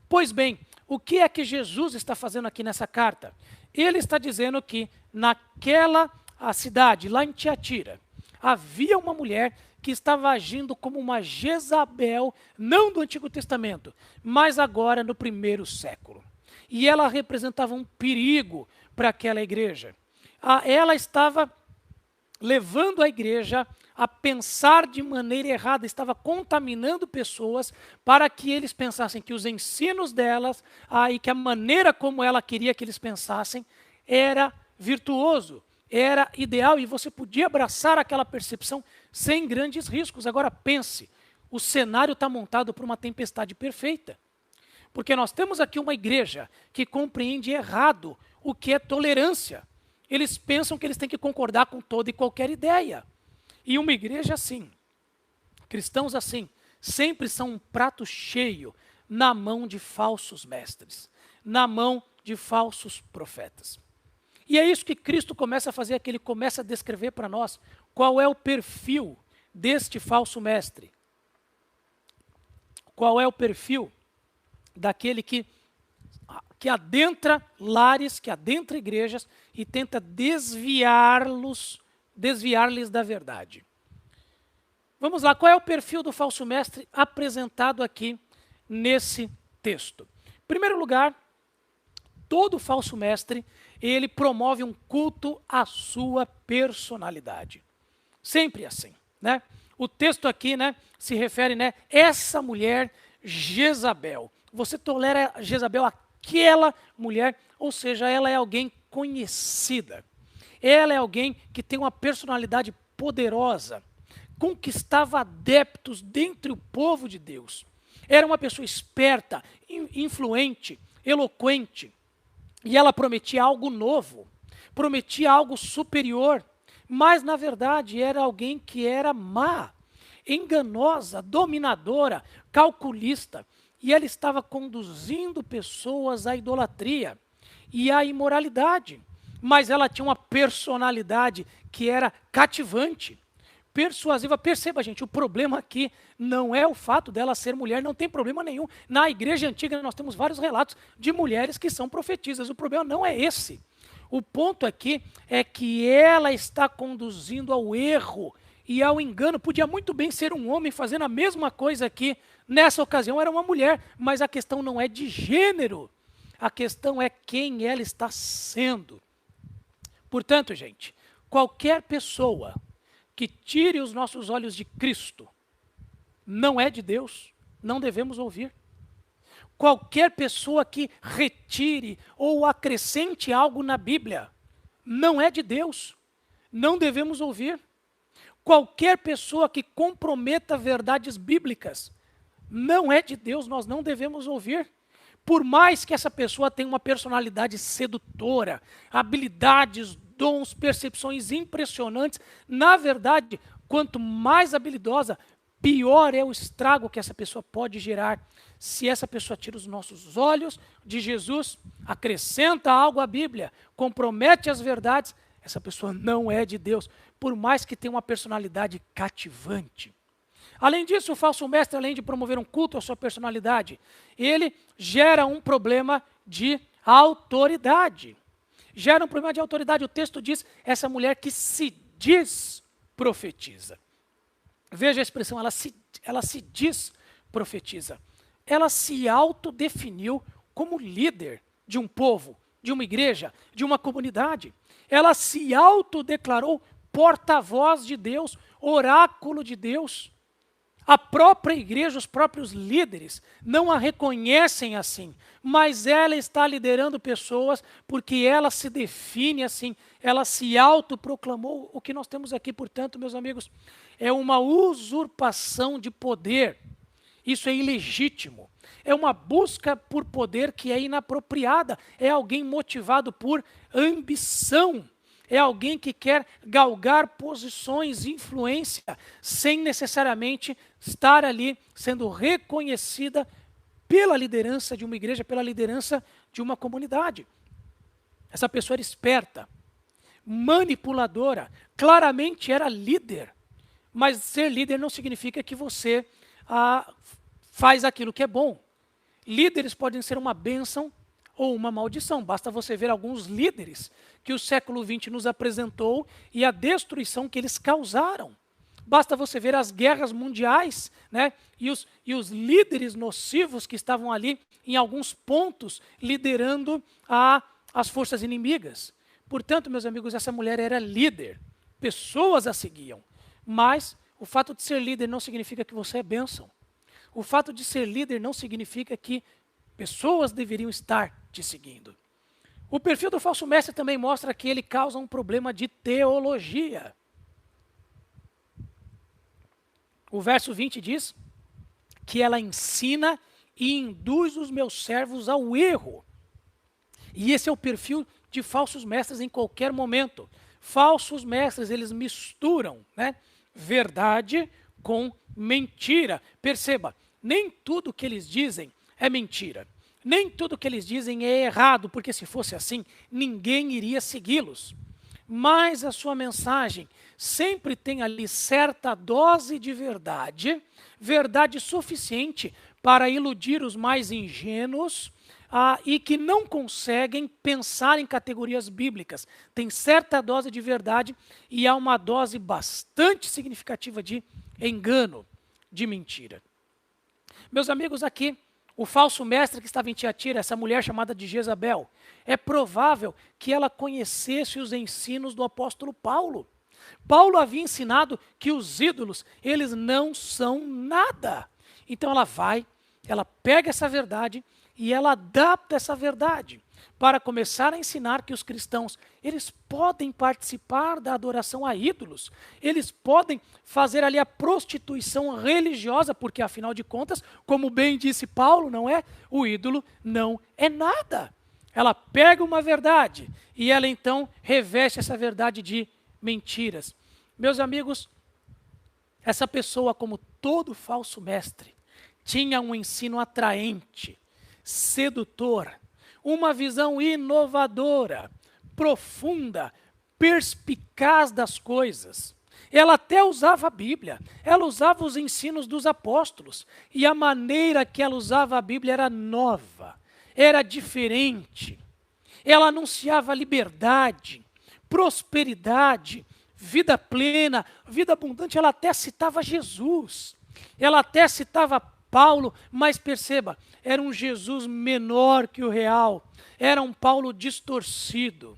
Pois bem, o que é que Jesus está fazendo aqui nessa carta? Ele está dizendo que naquela cidade, lá em Tiatira, havia uma mulher que estava agindo como uma Jezabel, não do Antigo Testamento, mas agora no primeiro século. E ela representava um perigo para aquela igreja. Ela estava levando a igreja a pensar de maneira errada, estava contaminando pessoas para que eles pensassem que os ensinos delas e que a maneira como ela queria que eles pensassem era virtuoso, era ideal, e você podia abraçar aquela percepção sem grandes riscos. Agora pense, o cenário está montado para uma tempestade perfeita, porque nós temos aqui uma igreja que compreende errado o que é tolerância. Eles pensam que eles têm que concordar com toda e qualquer ideia. E uma igreja assim, cristãos assim, sempre são um prato cheio na mão de falsos mestres, na mão de falsos profetas. E é isso que Cristo começa a fazer aqui, ele começa a descrever para nós qual é o perfil deste falso mestre. Qual é o perfil daquele que adentra lares, que adentra igrejas e tenta desviar-lhes da verdade. Vamos lá, qual é o perfil do falso mestre apresentado aqui nesse texto? Em primeiro lugar, todo falso mestre, ele promove um culto à sua personalidade. Sempre assim, né? O texto aqui, né, se refere, né, essa mulher Jezabel. Você tolera Jezabel, aquela mulher, ou seja, ela é alguém conhecida. Ela é alguém que tem uma personalidade poderosa, conquistava adeptos dentre o povo de Deus. Era uma pessoa esperta, influente, eloquente. E ela prometia algo novo, prometia algo superior, mas na verdade era alguém que era má, enganosa, dominadora, calculista. E ela estava conduzindo pessoas à idolatria e à imoralidade. Mas ela tinha uma personalidade que era cativante, persuasiva. Perceba, gente, o problema aqui não é o fato dela ser mulher, não tem problema nenhum. Na igreja antiga nós temos vários relatos de mulheres que são profetisas. O problema não é esse. O ponto aqui é que ela está conduzindo ao erro e ao engano. Podia muito bem ser um homem fazendo a mesma coisa aqui. Nessa ocasião era uma mulher, mas a questão não é de gênero. A questão é quem ela está sendo. Portanto, gente, qualquer pessoa que tire os nossos olhos de Cristo não é de Deus, não devemos ouvir. Qualquer pessoa que retire ou acrescente algo na Bíblia não é de Deus, não devemos ouvir. Qualquer pessoa que comprometa verdades bíblicas não é de Deus, nós não devemos ouvir. Por mais que essa pessoa tenha uma personalidade sedutora, habilidades, dons, percepções impressionantes, na verdade, quanto mais habilidosa, pior é o estrago que essa pessoa pode gerar. Se essa pessoa tira os nossos olhos de Jesus, acrescenta algo à Bíblia, compromete as verdades, essa pessoa não é de Deus, por mais que tenha uma personalidade cativante. Além disso, o falso mestre, além de promover um culto à sua personalidade, ele gera um problema de autoridade. Gera um problema de autoridade. O texto diz, essa mulher que se diz profetiza. Veja a expressão, ela se diz profetiza. Ela se autodefiniu como líder de um povo, de uma igreja, de uma comunidade. Ela se autodeclarou porta-voz de Deus, oráculo de Deus. A própria igreja, os próprios líderes, não a reconhecem assim, mas ela está liderando pessoas porque ela se define assim, ela se autoproclamou. O que nós temos aqui, portanto, meus amigos, é uma usurpação de poder. Isso é ilegítimo. É uma busca por poder que é inapropriada. É alguém motivado por ambição. é alguém que quer galgar posições, influência, sem necessariamente estar ali sendo reconhecida pela liderança de uma igreja, pela liderança de uma comunidade. Essa pessoa era esperta, manipuladora, claramente era líder. Mas ser líder não significa que você faz aquilo que é bom. Líderes podem ser uma bênção ou uma maldição. Basta você ver alguns líderes que o século XX nos apresentou e a destruição que eles causaram. Basta você ver as guerras mundiais, né? E os líderes nocivos que estavam ali, em alguns pontos, liderando as forças inimigas. Portanto, meus amigos, essa mulher era líder. Pessoas a seguiam. Mas o fato de ser líder não significa que você é bênção. O fato de ser líder não significa que pessoas deveriam estar te seguindo. O perfil do falso mestre também mostra que ele causa um problema de teologia. O verso 20 diz que ela ensina e induz os meus servos ao erro. E esse é o perfil de falsos mestres em qualquer momento. Falsos mestres, eles misturam, né, verdade com mentira. Perceba, nem tudo que eles dizem é mentira. Nem tudo que eles dizem é errado, porque se fosse assim, ninguém iria segui-los. Mas a sua mensagem sempre tem ali certa dose de verdade, verdade suficiente para iludir os mais ingênuos e que não conseguem pensar em categorias bíblicas. Tem certa dose de verdade e há uma dose bastante significativa de engano, de mentira. Meus amigos, aqui, o falso mestre que estava em Tiatira, essa mulher chamada de Jezabel, é provável que ela conhecesse os ensinos do apóstolo Paulo. Paulo havia ensinado que os ídolos, eles não são nada. Então ela pega essa verdade e ela adapta essa verdade para começar a ensinar que os cristãos, eles podem participar da adoração a ídolos, eles podem fazer ali a prostituição religiosa, porque afinal de contas, como bem disse Paulo, não é? O ídolo não é nada. Ela pega uma verdade e ela então reveste essa verdade de mentiras. Meus amigos, essa pessoa, como todo falso mestre, tinha um ensino atraente, sedutor, uma visão inovadora, profunda, perspicaz das coisas. Ela até usava a Bíblia, ela usava os ensinos dos apóstolos, e a maneira que ela usava a Bíblia era nova, era diferente. Ela anunciava liberdade, prosperidade, vida plena, vida abundante. Ela até citava Jesus, ela até citava Paulo, mas perceba, era um Jesus menor que o real, era um Paulo distorcido.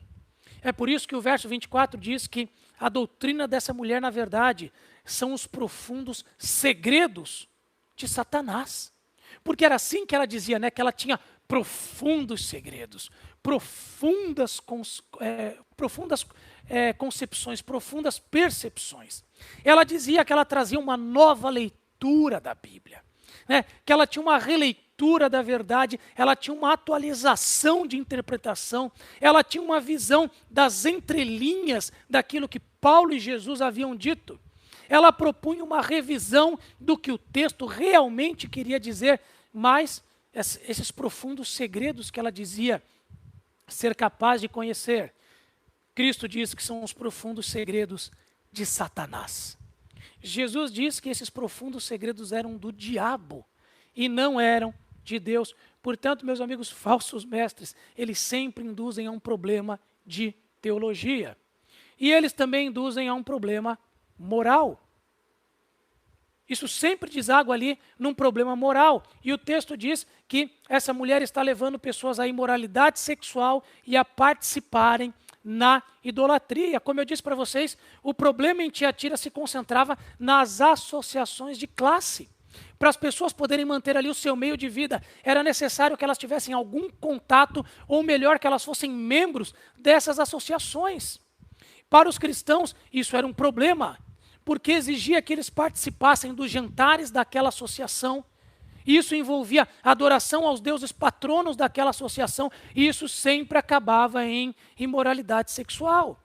É por isso que o verso 24 diz que a doutrina dessa mulher, na verdade, são os profundos segredos de Satanás. Porque era assim que ela dizia, né, que ela tinha profundos segredos, profundas concepções, profundas percepções. Ela dizia que ela trazia uma nova leitura da Bíblia, né? Que ela tinha uma releitura da verdade, ela tinha uma atualização de interpretação, ela tinha uma visão das entrelinhas daquilo que Paulo e Jesus haviam dito. Ela propunha uma revisão do que o texto realmente queria dizer, mas esses profundos segredos que ela dizia ser capaz de conhecer, Cristo diz que são os profundos segredos de Satanás. Jesus diz que esses profundos segredos eram do diabo e não eram de Deus. Portanto, meus amigos, falsos mestres, eles sempre induzem a um problema de teologia. E eles também induzem a um problema moral. Isso sempre deságua ali num problema moral. E o texto diz que essa mulher está levando pessoas à imoralidade sexual e a participarem na idolatria. Como eu disse para vocês, o problema em Tiatira se concentrava nas associações de classe. Para as pessoas poderem manter ali o seu meio de vida, era necessário que elas tivessem algum contato, ou melhor, que elas fossem membros dessas associações. Para os cristãos, isso era um problema, porque exigia que eles participassem dos jantares daquela associação. Isso envolvia adoração aos deuses patronos daquela associação, e isso sempre acabava em imoralidade sexual.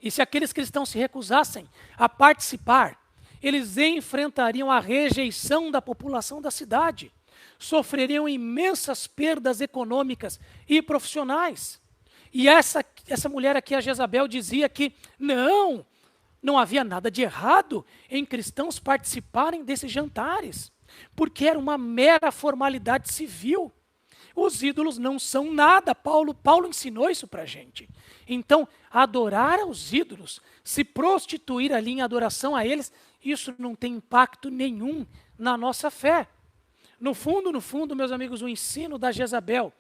E se aqueles cristãos se recusassem a participar, eles enfrentariam a rejeição da população da cidade, sofreriam imensas perdas econômicas e profissionais. E essa mulher aqui, a Jezabel, dizia que não havia nada de errado em cristãos participarem desses jantares, porque era uma mera formalidade civil. Os ídolos não são nada. Paulo ensinou isso para a gente. Então, adorar aos ídolos, se prostituir ali em adoração a eles, isso não tem impacto nenhum na nossa fé. No fundo, meus amigos, o ensino da Jezabel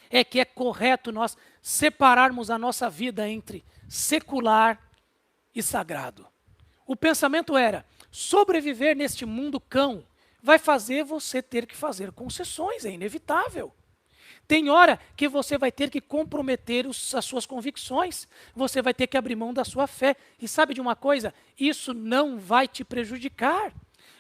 é que é correto nós separarmos a nossa vida entre secular e sagrado. O pensamento era: sobreviver neste mundo cão vai fazer você ter que fazer concessões, é inevitável. Tem hora que você vai ter que comprometer as suas convicções, você vai ter que abrir mão da sua fé. E sabe de uma coisa? Isso não vai te prejudicar.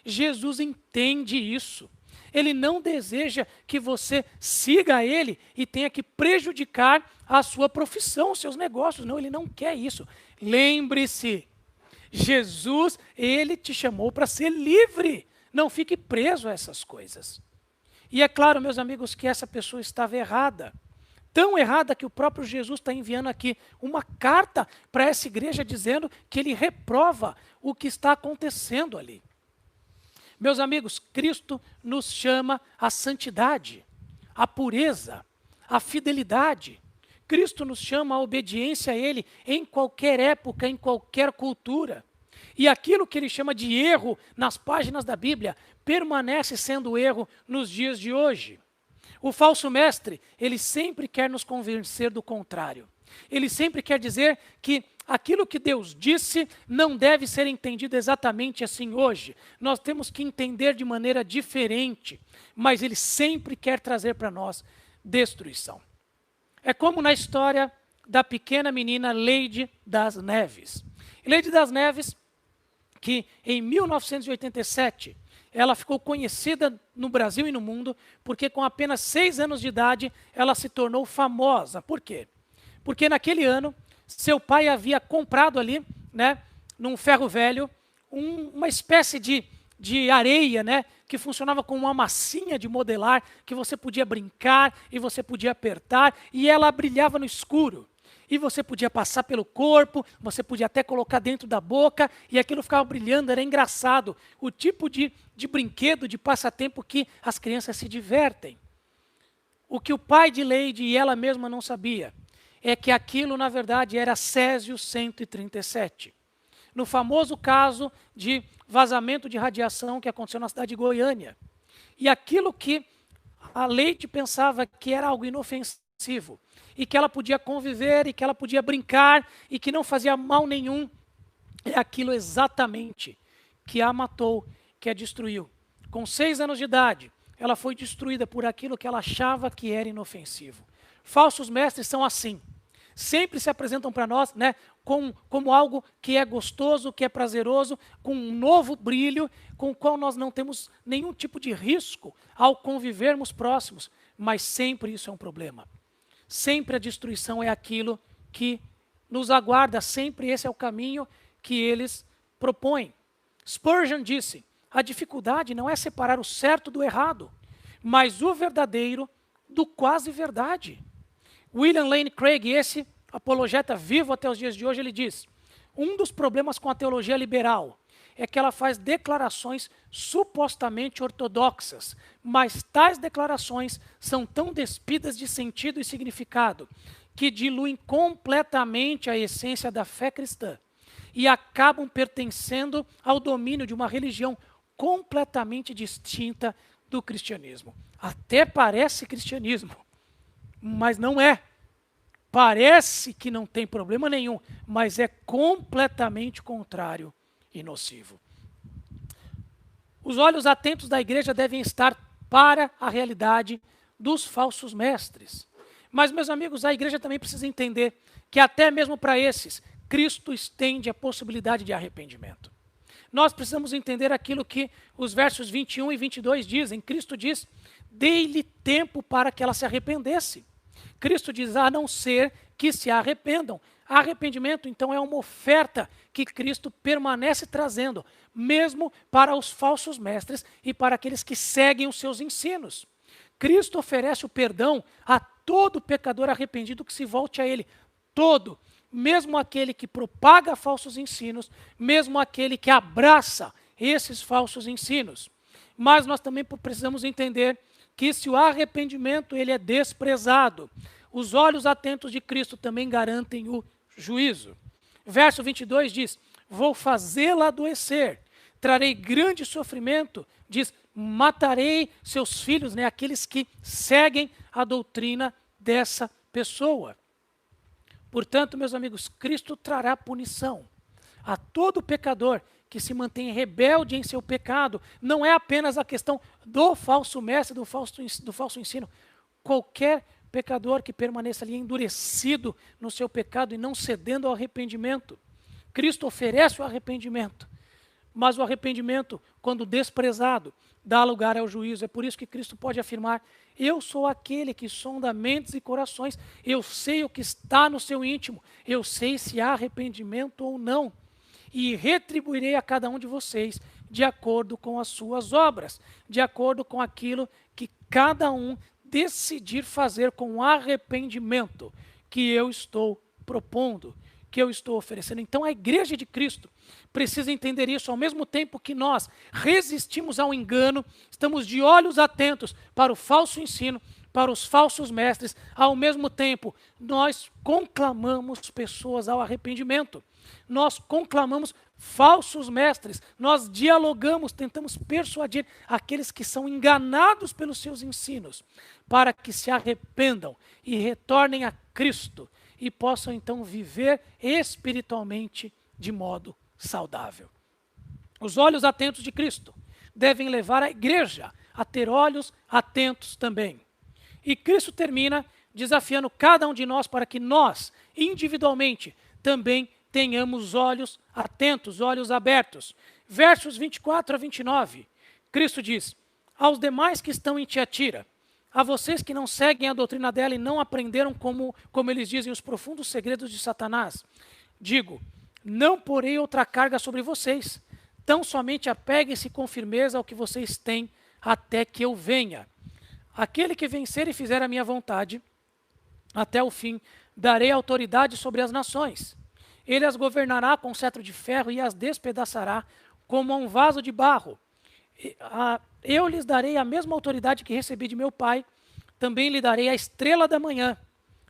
Jesus entende isso. Ele não deseja que você siga ele e tenha que prejudicar a sua profissão, os seus negócios. Não, ele não quer isso. Lembre-se, Jesus, ele te chamou para ser livre. Não fique preso a essas coisas. E é claro, meus amigos, que essa pessoa estava errada. Tão errada que o próprio Jesus está enviando aqui uma carta para essa igreja dizendo que ele reprova o que está acontecendo ali. Meus amigos, Cristo nos chama à santidade, à pureza, à fidelidade. Cristo nos chama à obediência a Ele em qualquer época, em qualquer cultura. E aquilo que ele chama de erro nas páginas da Bíblia permanece sendo erro nos dias de hoje. O falso mestre, ele sempre quer nos convencer do contrário. Ele sempre quer dizer que aquilo que Deus disse não deve ser entendido exatamente assim hoje. Nós temos que entender de maneira diferente, mas ele sempre quer trazer para nós destruição. É como na história da pequena menina Leide das Neves. Leide das Neves, que em 1987, ela ficou conhecida no Brasil e no mundo, porque com apenas 6 anos de idade, ela se tornou famosa. Por quê? Porque naquele ano, seu pai havia comprado ali, num ferro velho, uma espécie de areia, que funcionava como uma massinha de modelar, que você podia brincar e você podia apertar, e ela brilhava no escuro. E você podia passar pelo corpo, você podia até colocar dentro da boca, e aquilo ficava brilhando, era engraçado. O tipo de brinquedo, de passatempo que as crianças se divertem. O que o pai de Leide e ela mesma não sabia, é que aquilo, na verdade, era Césio 137. No famoso caso de vazamento de radiação que aconteceu na cidade de Goiânia. E aquilo que a Leide pensava que era algo inofensivo, e que ela podia conviver, e que ela podia brincar, e que não fazia mal nenhum, é aquilo exatamente que a matou, que a destruiu. Com 6 anos de idade, ela foi destruída por aquilo que ela achava que era inofensivo. Falsos mestres são assim. Sempre se apresentam para nós como algo que é gostoso, que é prazeroso, com um novo brilho, com o qual nós não temos nenhum tipo de risco ao convivermos próximos, mas sempre isso é um problema. Sempre a destruição é aquilo que nos aguarda, sempre esse é o caminho que eles propõem. Spurgeon disse: a dificuldade não é separar o certo do errado, mas o verdadeiro do quase verdade. William Lane Craig, esse apologeta vivo até os dias de hoje, ele diz: um dos problemas com a teologia liberal é que ela faz declarações supostamente ortodoxas, mas tais declarações são tão despidas de sentido e significado que diluem completamente a essência da fé cristã e acabam pertencendo ao domínio de uma religião completamente distinta do cristianismo. Até parece cristianismo, mas não é. Parece que não tem problema nenhum, mas é completamente contrário e nocivo. Os olhos atentos da igreja devem estar para a realidade dos falsos mestres. Mas, meus amigos, a igreja também precisa entender que até mesmo para esses, Cristo estende a possibilidade de arrependimento. Nós precisamos entender aquilo que os versos 21 e 22 dizem. Cristo diz: dei-lhe tempo para que ela se arrependesse. Cristo diz: a não ser que se arrependam. Arrependimento, então, é uma oferta que Cristo permanece trazendo, mesmo para os falsos mestres e para aqueles que seguem os seus ensinos. Cristo oferece o perdão a todo pecador arrependido que se volte a Ele. Todo, mesmo aquele que propaga falsos ensinos, mesmo aquele que abraça esses falsos ensinos. Mas nós também precisamos entender que se o arrependimento ele é desprezado, os olhos atentos de Cristo também garantem o juízo. Verso 22 diz, vou fazê-la adoecer, trarei grande sofrimento, diz, matarei seus filhos, né, aqueles que seguem a doutrina dessa pessoa. Portanto, meus amigos, Cristo trará punição a todo pecador que se mantém rebelde em seu pecado. Não é apenas a questão do falso mestre, do falso ensino. Qualquer pecador que permaneça ali endurecido no seu pecado e não cedendo ao arrependimento. Cristo oferece o arrependimento, mas o arrependimento, quando desprezado, dá lugar ao juízo. É por isso que Cristo pode afirmar, eu sou aquele que sonda mentes e corações, eu sei o que está no seu íntimo, eu sei se há arrependimento ou não, e retribuirei a cada um de vocês de acordo com as suas obras, de acordo com aquilo que cada um decidir fazer com arrependimento que eu estou propondo, que eu estou oferecendo. Então a igreja de Cristo precisa entender isso, ao mesmo tempo que nós resistimos ao engano, estamos de olhos atentos para o falso ensino, para os falsos mestres, ao mesmo tempo nós conclamamos pessoas ao arrependimento, nós conclamamos falsos mestres, nós dialogamos, tentamos persuadir aqueles que são enganados pelos seus ensinos, para que se arrependam e retornem a Cristo e possam então viver espiritualmente de modo saudável. Os olhos atentos de Cristo devem levar a igreja a ter olhos atentos também. E Cristo termina desafiando cada um de nós para que nós, individualmente, também tenhamos olhos atentos, olhos abertos. Versos 24 a 29, Cristo diz, aos demais que estão em Tiatira, a vocês que não seguem a doutrina dela e não aprenderam como eles dizem, os profundos segredos de Satanás, digo, não porei outra carga sobre vocês, tão somente apeguem-se com firmeza ao que vocês têm até que eu venha. Aquele que vencer e fizer a minha vontade, até o fim, darei autoridade sobre as nações. Ele as governará com cetro de ferro e as despedaçará como a um vaso de barro. Eu lhes darei a mesma autoridade que recebi de meu Pai, também lhe darei a estrela da manhã.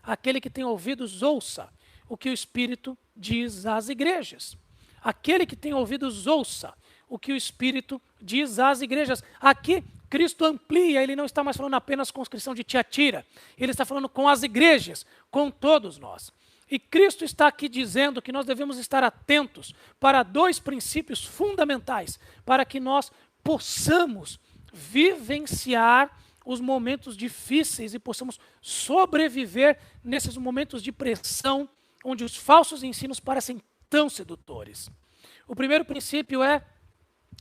Aquele que tem ouvidos, ouça o que o Espírito diz às igrejas. Aquele que tem ouvidos, ouça o que o Espírito diz às igrejas. Aqui, Cristo amplia, ele não está mais falando apenas com a conscrição de Tiatira, ele está falando com as igrejas, com todos nós. E Cristo está aqui dizendo que nós devemos estar atentos para dois princípios fundamentais, para que nós possamos vivenciar os momentos difíceis e possamos sobreviver nesses momentos de pressão, onde os falsos ensinos parecem tão sedutores. O primeiro princípio é,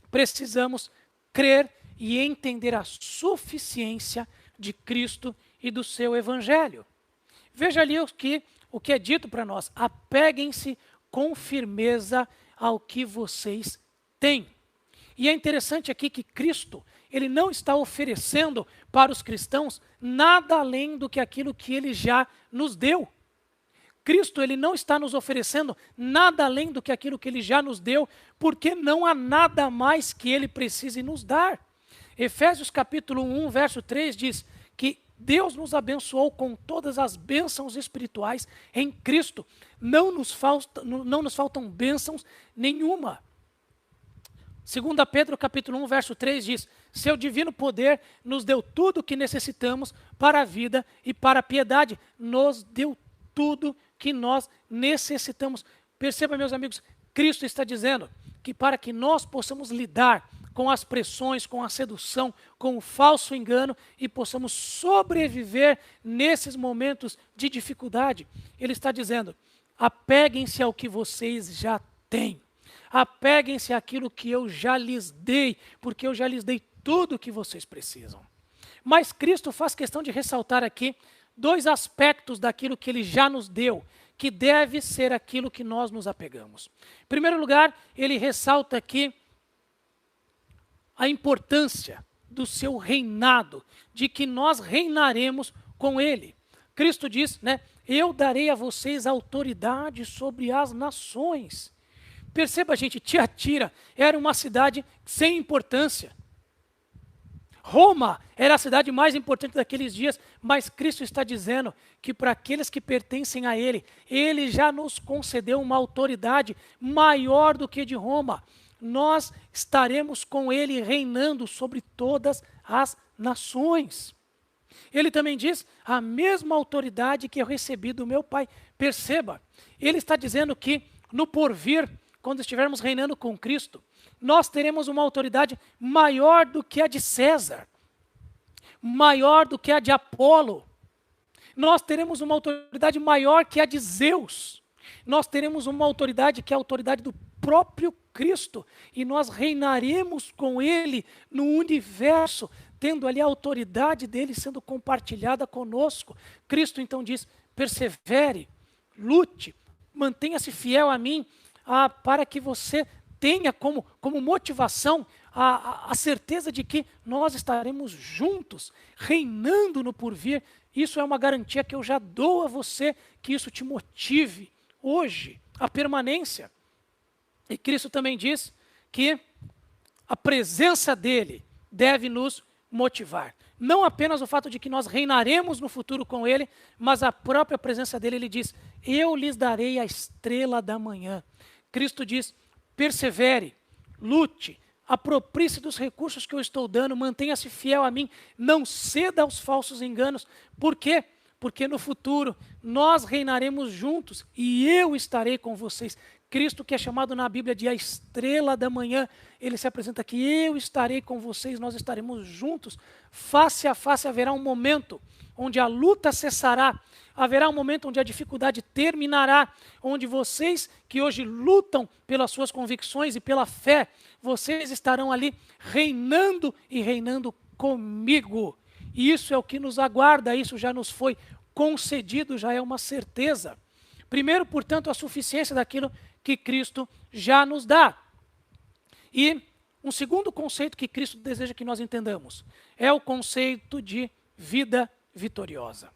precisamos crer e entender a suficiência de Cristo e do seu Evangelho. Veja ali o que é dito para nós, apeguem-se com firmeza ao que vocês têm. E é interessante aqui que Cristo, ele não está oferecendo para os cristãos nada além do que aquilo que ele já nos deu. Cristo, ele não está nos oferecendo nada além do que aquilo que ele já nos deu, porque não há nada mais que ele precise nos dar. Efésios capítulo 1, verso 3 diz que Deus nos abençoou com todas as bênçãos espirituais em Cristo. Não nos faltam bênçãos nenhuma. 2 Pedro capítulo 1, verso 3 diz, seu divino poder nos deu tudo o que necessitamos para a vida e para a piedade. Nos deu tudo que nós necessitamos. Perceba, meus amigos, Cristo está dizendo que para que nós possamos lidar com as pressões, com a sedução, com o falso engano e possamos sobreviver nesses momentos de dificuldade, ele está dizendo, apeguem-se ao que vocês já têm. Apeguem-se àquilo que eu já lhes dei, porque eu já lhes dei tudo o que vocês precisam. Mas Cristo faz questão de ressaltar aqui dois aspectos daquilo que ele já nos deu, que deve ser aquilo que nós nos apegamos. Em primeiro lugar, ele ressalta aqui a importância do seu reinado, de que nós reinaremos com ele. Cristo diz, né, eu darei a vocês autoridade sobre as nações. Perceba, gente, Tiatira era uma cidade sem importância. Roma era a cidade mais importante daqueles dias, mas Cristo está dizendo que para aqueles que pertencem a Ele, Ele já nos concedeu uma autoridade maior do que de Roma. Nós estaremos com Ele reinando sobre todas as nações. Ele também diz a mesma autoridade que eu recebi do meu Pai. Perceba, ele está dizendo que no porvir, quando estivermos reinando com Cristo, nós teremos uma autoridade maior do que a de César, maior do que a de Apolo. Nós teremos uma autoridade maior que a de Zeus. Nós teremos uma autoridade que é a autoridade do próprio Cristo. E nós reinaremos com Ele no universo, tendo ali a autoridade dele sendo compartilhada conosco. Cristo então diz, persevere, lute, mantenha-se fiel a mim, para que você tenha como motivação a certeza de que nós estaremos juntos, reinando no porvir. Isso é uma garantia que eu já dou a você, que isso te motive hoje, a permanência. E Cristo também diz que a presença dele deve nos motivar. Não apenas o fato de que nós reinaremos no futuro com ele, mas a própria presença dele. Ele diz, eu lhes darei a estrela da manhã. Cristo diz, persevere, lute, aproprie-se dos recursos que eu estou dando, mantenha-se fiel a mim, não ceda aos falsos enganos. Por quê? Porque no futuro nós reinaremos juntos e eu estarei com vocês. Cristo, que é chamado na Bíblia de a estrela da manhã, ele se apresenta aqui, eu estarei com vocês, nós estaremos juntos. Face a face haverá um momento onde a luta cessará, haverá um momento onde a dificuldade terminará, onde vocês que hoje lutam pelas suas convicções e pela fé, vocês estarão ali reinando e reinando comigo. E isso é o que nos aguarda, isso já nos foi concedido, já é uma certeza. Primeiro, portanto, a suficiência daquilo que Cristo já nos dá. E um segundo conceito que Cristo deseja que nós entendamos é o conceito de vida vitoriosa.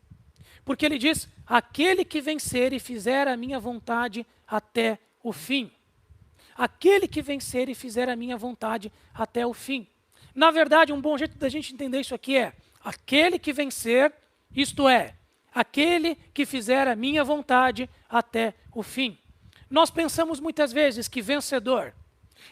Porque ele diz, aquele que vencer e fizer a minha vontade até o fim. Aquele que vencer e fizer a minha vontade até o fim. Na verdade, um bom jeito da gente entender isso aqui é, aquele que vencer, isto é, aquele que fizer a minha vontade até o fim. Nós pensamos muitas vezes que vencedor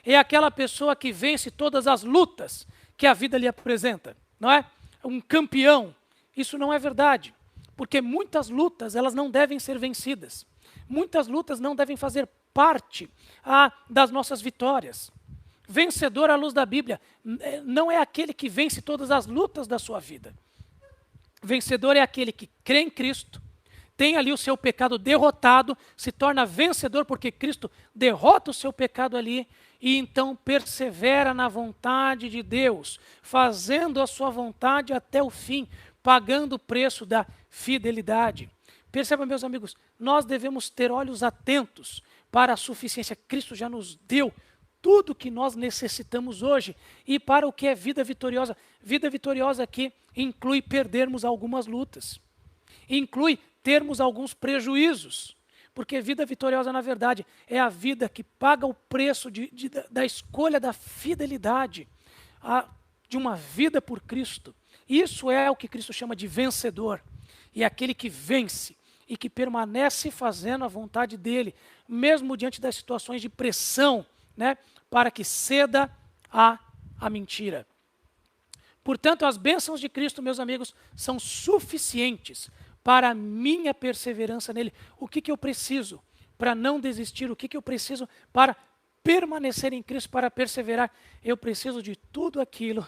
é aquela pessoa que vence todas as lutas que a vida lhe apresenta, não é? Um campeão. Isso não é verdade, porque muitas lutas elas não devem ser vencidas. Muitas lutas não devem fazer parte das nossas vitórias. Vencedor à luz da Bíblia não é aquele que vence todas as lutas da sua vida. Vencedor é aquele que crê em Cristo, tem ali o seu pecado derrotado, se torna vencedor porque Cristo derrota o seu pecado ali e então persevera na vontade de Deus, fazendo a sua vontade até o fim, pagando o preço da fidelidade. Perceba, meus amigos, nós devemos ter olhos atentos para a suficiência. Cristo já nos deu tudo que nós necessitamos hoje e para o que é vida vitoriosa. Vida vitoriosa aqui inclui perdermos algumas lutas, inclui termos alguns prejuízos, porque vida vitoriosa, na verdade, é a vida que paga o preço da escolha da fidelidade, de uma vida por Cristo. Isso é o que Cristo chama de vencedor, e é aquele que vence e que permanece fazendo a vontade dele, mesmo diante das situações de pressão, né, para que ceda à mentira. Portanto, as bênçãos de Cristo, meus amigos, são suficientes para a minha perseverança nele. O que eu preciso para não desistir? O que eu preciso para permanecer em Cristo, para perseverar? Eu preciso de tudo aquilo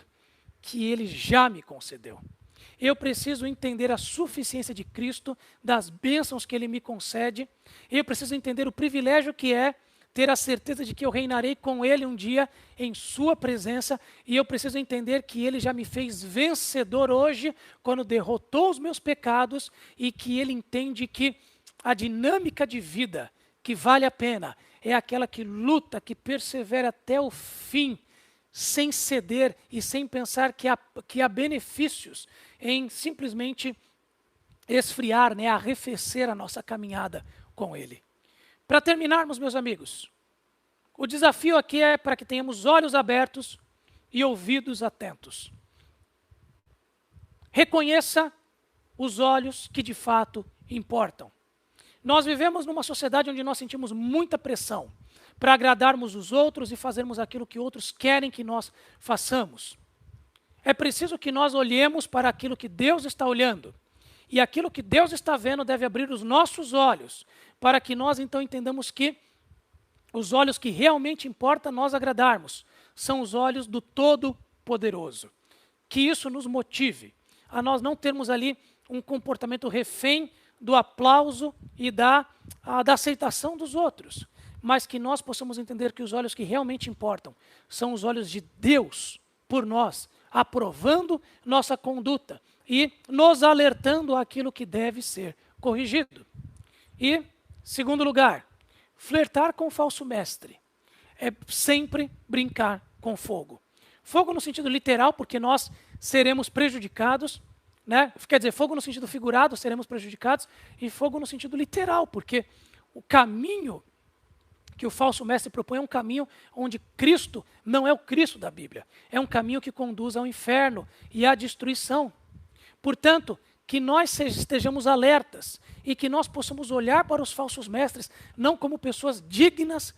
que ele já me concedeu. Eu preciso entender a suficiência de Cristo, das bênçãos que ele me concede. Eu preciso entender o privilégio que é ter a certeza de que eu reinarei com ele um dia em sua presença, e eu preciso entender que ele já me fez vencedor hoje, quando derrotou os meus pecados, e que ele entende que a dinâmica de vida que vale a pena é aquela que luta, que persevera até o fim, sem ceder e sem pensar que há benefícios em simplesmente esfriar, né, arrefecer a nossa caminhada com Ele. Para terminarmos, meus amigos, o desafio aqui é para que tenhamos olhos abertos e ouvidos atentos. Reconheça os olhos que de fato importam. Nós vivemos numa sociedade onde nós sentimos muita pressão para agradarmos os outros e fazermos aquilo que outros querem que nós façamos. É preciso que nós olhemos para aquilo que Deus está olhando. E aquilo que Deus está vendo deve abrir os nossos olhos, para que nós então entendamos que os olhos que realmente importa nós agradarmos são os olhos do Todo-Poderoso. Que isso nos motive a nós não termos ali um comportamento refém do aplauso e da aceitação dos outros, mas que nós possamos entender que os olhos que realmente importam são os olhos de Deus por nós, aprovando nossa conduta e nos alertando àquilo que deve ser corrigido. E, segundo lugar, flertar com o falso mestre é sempre brincar com fogo. Fogo no sentido literal, porque nós seremos prejudicados, né? Quer dizer, fogo no sentido figurado, seremos prejudicados, e fogo no sentido literal, porque o caminho que o falso mestre propõe é um caminho onde Cristo não é o Cristo da Bíblia. É um caminho que conduz ao inferno e à destruição. Portanto, que nós estejamos alertas e que nós possamos olhar para os falsos mestres não como pessoas dignas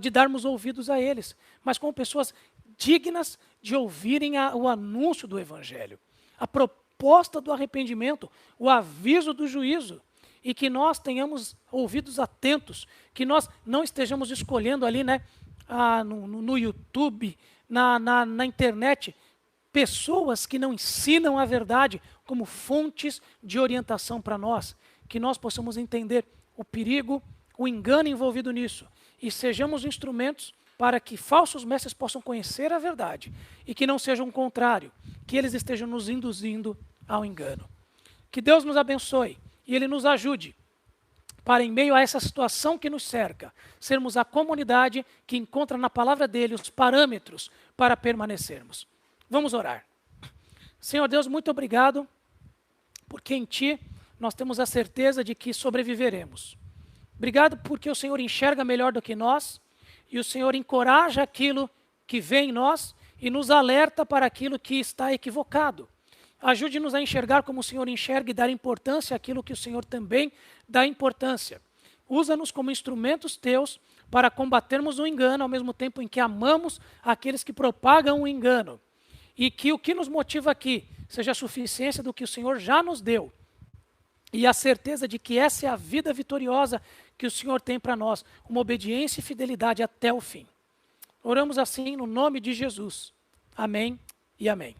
de darmos ouvidos a eles, mas como pessoas dignas de ouvirem o anúncio do Evangelho, a proposta do arrependimento, o aviso do juízo, e que nós tenhamos ouvidos atentos, que nós não estejamos escolhendo ali, né, no YouTube, na internet, pessoas que não ensinam a verdade como fontes de orientação para nós, que nós possamos entender o perigo, o engano envolvido nisso, e sejamos instrumentos para que falsos mestres possam conhecer a verdade, e que não seja o contrário, que eles estejam nos induzindo ao engano. Que Deus nos abençoe e Ele nos ajude para, em meio a essa situação que nos cerca, sermos a comunidade que encontra na palavra dEle os parâmetros para permanecermos. Vamos orar. Senhor Deus, muito obrigado, porque em Ti nós temos a certeza de que sobreviveremos. Obrigado porque o Senhor enxerga melhor do que nós, e o Senhor encoraja aquilo que vê em nós e nos alerta para aquilo que está equivocado. Ajude-nos a enxergar como o Senhor enxerga e dar importância àquilo que o Senhor também dá importância. Usa-nos como instrumentos teus para combatermos o engano, ao mesmo tempo em que amamos aqueles que propagam o engano. E que o que nos motiva aqui seja a suficiência do que o Senhor já nos deu. E a certeza de que essa é a vida vitoriosa que o Senhor tem para nós, uma obediência e fidelidade até o fim. Oramos assim no nome de Jesus. Amém e amém.